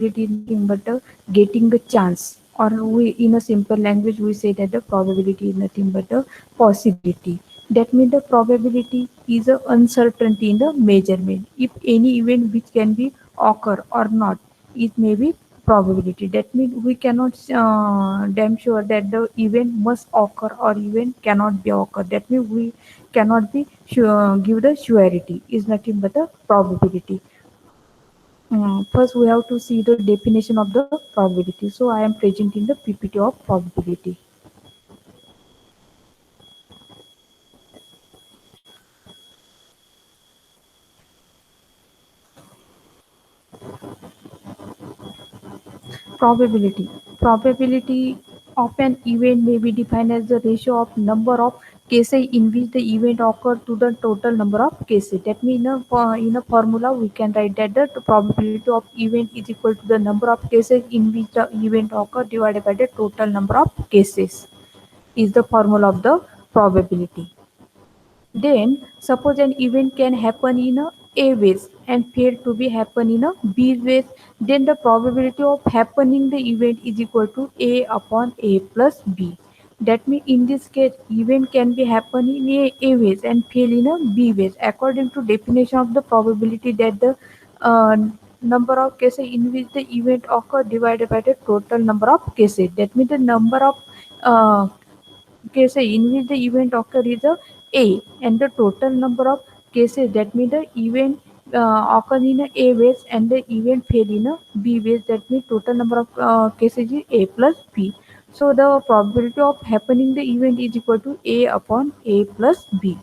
probability is nothing but getting a chance, or we in a simple language we say that the probability is nothing but a possibility. That means the probability is a uncertainty in the measurement. If any event which can be occur or not, it may be probability. That means we cannot damn sure that the event must occur or event cannot be occur. That means we cannot be sure, give the surety is nothing but a probability. First, we have to see the definition of the probability. So, I am presenting the PPT of probability. Probability. Probability of an event may be defined as the ratio of number of cases in which the event occurred to the total number of cases. That means in a formula we can write that the probability of event is equal to the number of cases in which the event occurred divided by the total number of cases is the formula of the probability. Then suppose an event can happen in a ways and fail to be happen in a b ways, then the probability of happening the event is equal to a upon a plus b. That means in this case event can be happen in a ways and fail in a b ways according to definition of the probability that the uh, number of cases in which the event occur divided by the total number of cases. That means the number of uh, cases in which the event occur is a, and the total number of cases that means the event occur in a ways and the event fail in a b ways, that means total number of cases is a plus b. So the probability of happening the event is equal to a upon a plus b.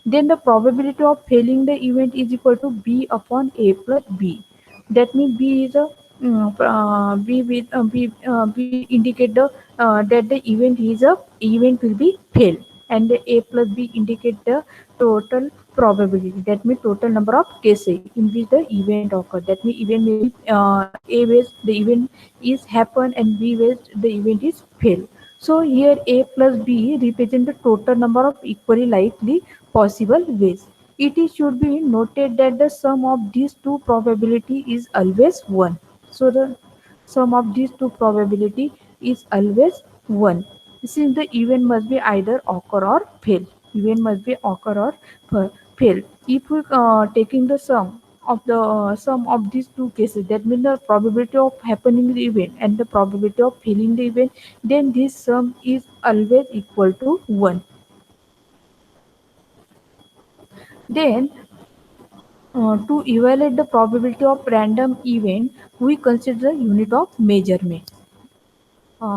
Then the probability of failing the event is equal to b upon a plus b. That means b is a b indicate the that the event is a event will be fail, and the a plus b indicate the total probability. That means total number of cases in which the event occur. That means event may be a ways the event is happen and b ways the event is fail. So here a plus b represent the total number of equally likely possible ways. It is should be noted that the sum of these two probability is always 1. So the sum of these two probability is always 1. Since the event must be either occur or fail. Event must be occur or fail. If we taking the sum of these two cases, that means the probability of happening the event and the probability of failing the event, then this sum is always equal to 1. Then to evaluate the probability of random event, we consider unit of measurement.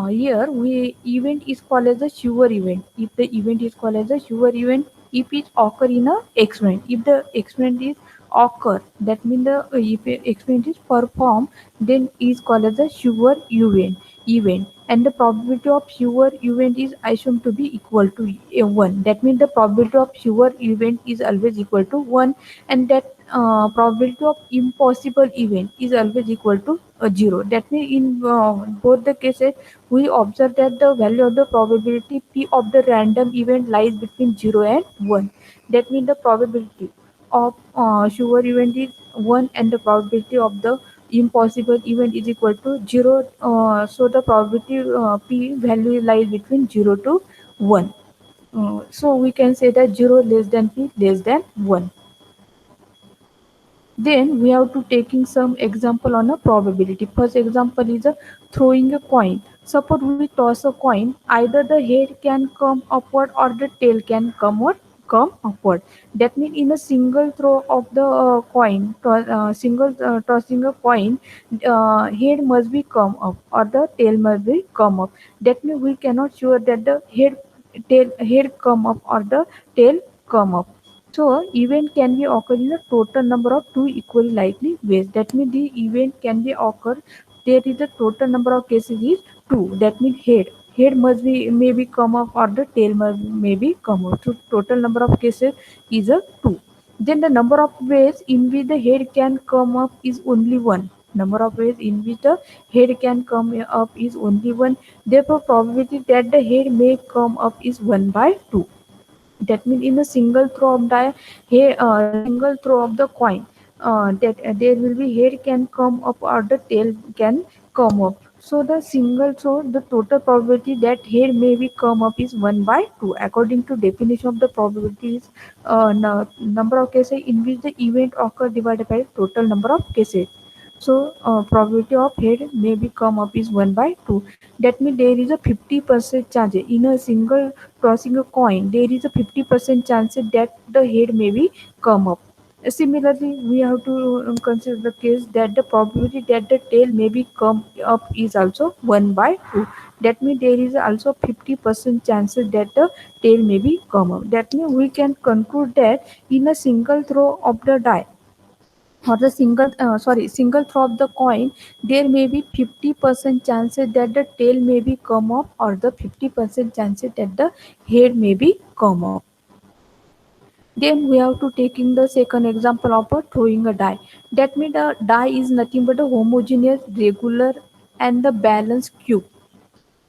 Here we event is called as a sure event. If the event is called as a sure event, if it occur in a experiment, if the experiment is occur, that means the if a experiment is performed, then is called as a sure event, and the probability of sure event is assumed to be equal to a 1. That means the probability of sure event is always equal to 1, and that probability of impossible event is always equal to 0. That means in both the cases we observe that the value of the probability p of the random event lies between 0 and 1. That means the probability of sure event is 1 and the probability of the impossible event is equal to 0. So the probability p value lies between 0 to 1. So we can say that 0 less than p less than 1. Then we have to taking some example on a probability. First example is a throwing a coin. Suppose we toss a coin, either the head can come upward or the tail can come upward. That means in a single throw of the coin, single tossing a coin, head must be come up or the tail must be come up. That means we cannot sure that the head come up or the tail come up. So event can be occur in a total number of two equally likely ways. That means the event can be occur. There is a total number of cases is two. That means head must be maybe come up or the tail must maybe come up. So total number of cases is a two. Then the number of ways in which the head can come up is only one. Number of ways in which the head can come up is only one. Therefore, probability that the head may come up is 1 by 2. That means in a single throw of the coin, that there will be head can come up or the tail can come up. So the total probability that head may be come up is 1 by 2. According to definition of the probability is number of cases in which the event occur divided by total number of cases. Probability of head may be come up is 1 by 2. That means there is a 50% chance in a single tossing a coin. There is a 50% chance that the head may be come up. Similarly, we have to consider the case that the probability that the tail may be come up is also 1 by 2. That means there is also 50% chances that the tail may be come up. That means we can conclude that in a single throw of the die or the single throw of the coin, there may be 50% chances that the tail may be come up or the 50% chances that the head may be come up. Then we have to take in the second example of a throwing a die. That means the die is nothing but a homogeneous, regular and the balanced cube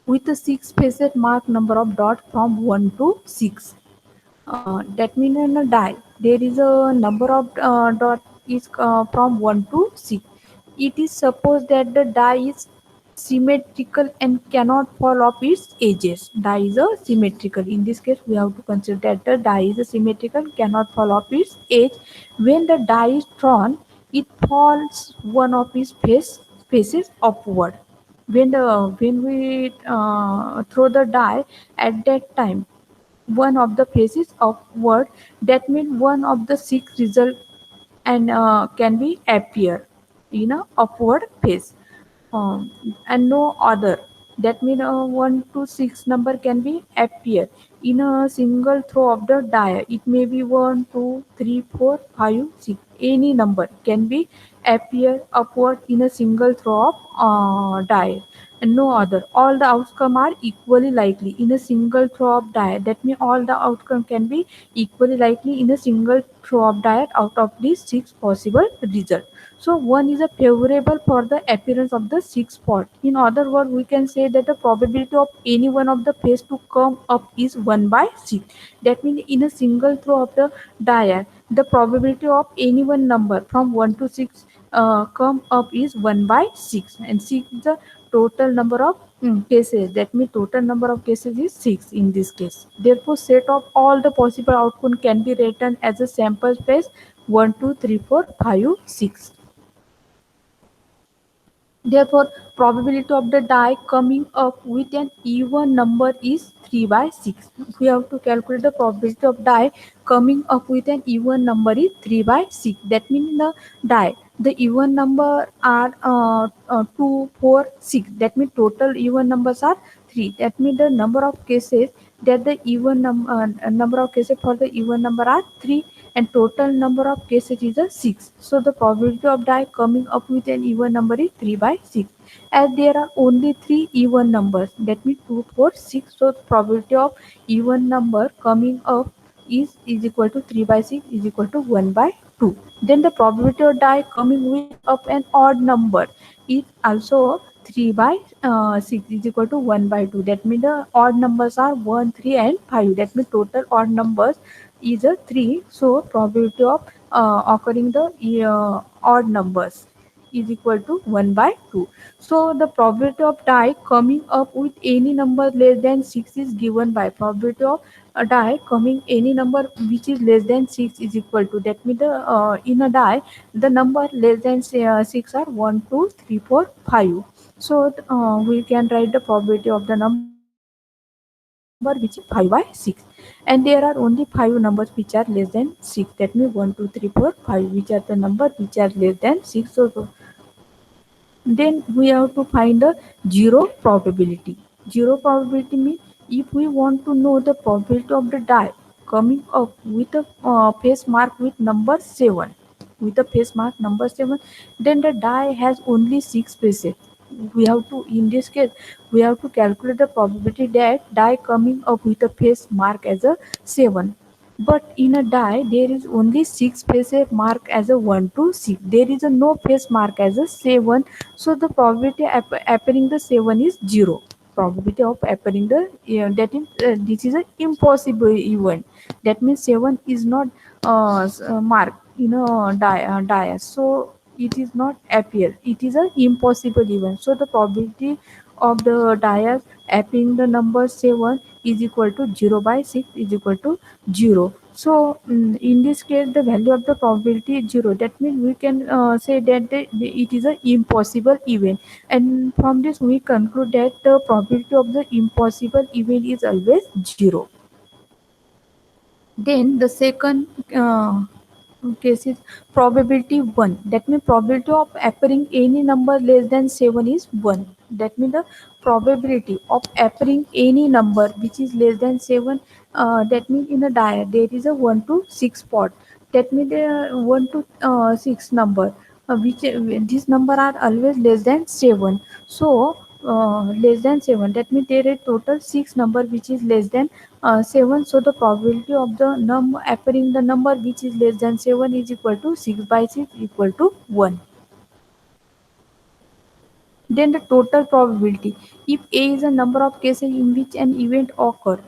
with a six facet mark number of dot from 1 to 6. That means in a die there is a number of dot is from 1 to 6. It is supposed that the die is symmetrical and cannot fall off its edges. Die is a symmetrical. In this case, we have to consider that the die is a symmetrical, cannot fall off its edge. When the die is thrown, it falls one of its faces upward. When we throw the die at that time, one of the faces upward, that means one of the six result and can be appear in a upward face, and no other. That means 1 to 6 number can be appear in a single throw of the die. It may be 1, 2, 3, 4, 5, 6. Any number can be appear upward in a single throw of die and no other. All the outcome are equally likely in a single throw of die. That means all the outcome can be equally likely in a single throw of die out of these six possible results. So one is a favorable for the appearance of the sixth spot. In other words, we can say that the probability of any one of the face to come up is 1 by 6. That means in a single throw of the die, the probability of any one number from 1 to 6 come up is 1 by 6, and 6 is the total number of cases. That means total number of cases is 6 in this case. Therefore, set of all the possible outcome can be written as a sample space 1, 2, 3, 4, 5, 6. Therefore, probability of the die coming up with an even number is 3 by 6. We have to calculate the probability of die coming up with an even number is 3 by 6. That means the die, the even number are 2, 4, 6. That means total even numbers are 3. That means the number of cases that the number of cases for the even number are 3, and total number of cases is a 6. So the probability of die coming up with an even number is 3 by 6. As there are only 3 even numbers, that means 2, 4, 6. So the probability of even number coming up is equal to 3 by 6 is equal to 1 by 2. Then the probability of die coming with up an odd number is also 3 by 6 is equal to 1 by 2. That means the odd numbers are 1, 3 and 5. That means total odd numbers is a 3. So probability of occurring the odd numbers is equal to 1 by 2. So the probability of die coming up with any number less than 6 is given by probability of a die coming any number which is less than 6 is equal to, that means the in a die the number less than 6 are 1, 2, 3, 4, 5. So we can write the probability of the number which is 5 by 6, and there are only 5 numbers which are less than 6. That means 1, 2, 3, 4, 5, which are the number which are less than 6. Then we have to find the zero probability. Zero probability means if we want to know the probability of the die coming up with a face mark with number 7, with a face mark number 7, then the die has only 6 faces. We have to, in this case, we have to calculate the probability that die coming up with a face mark as a 7. But in a die, there is only 6 faces mark as a 1 to 6. There is a no face mark as a 7. So the probability appearing the 7 is 0. Probability of appearing the that is this is an impossible event. That means 7 is not mark dice. So it is not appear. It is an impossible event. So the probability of the dice appearing the number 7 is equal to 0 by 6 is equal to 0. So in this case, the value of the probability is 0. That means we can say that it is an impossible event. And from this, we conclude that the probability of the impossible event is always 0. Then the second case is probability 1. That means probability of appearing any number less than 7 is 1. That means the probability of appearing any number which is less than 7, that means in a die there is a 1 to 6 spot. That means 1 to 6 number, which these number are always less than 7. So less than 7, that means there is total 6 number which is less than 7. So the probability of the appearing the number which is less than 7 is equal to 6 by 6 equal to 1. Then the total probability. If A is the number of cases in which an event occur,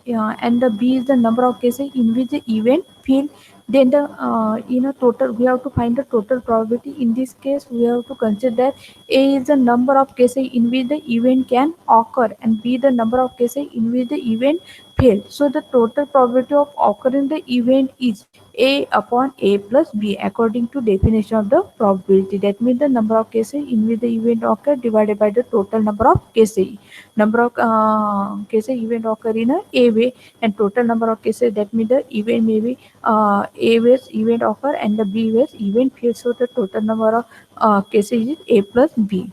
and the B is the number of cases in which the event fail, then the total we have to find the total probability. In this case, we have to consider that A is the number of cases in which the event can occur, and B the number of cases in which the event fail. So the total probability of occurring the event is A upon A plus B according to definition of the probability. That means the number of cases in which the event occur divided by the total number of cases. Number of cases event occur in a way, and total number of cases, that means the event may be A ways event occur and the B ways event fail. So the total number of cases is A plus B.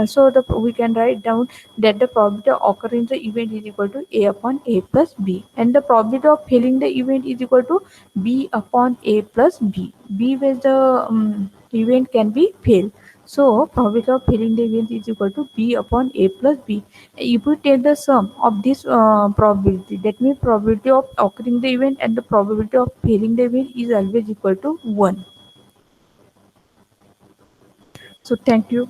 So we can write down that the probability of occurring the event is equal to A upon A plus B, and the probability of failing the event is equal to B upon A plus B. B where the event can be fail. So probability of failing the event is equal to B upon A plus B. If we take the sum of this probability, that means probability of occurring the event and the probability of failing the event is always equal to 1. So thank you.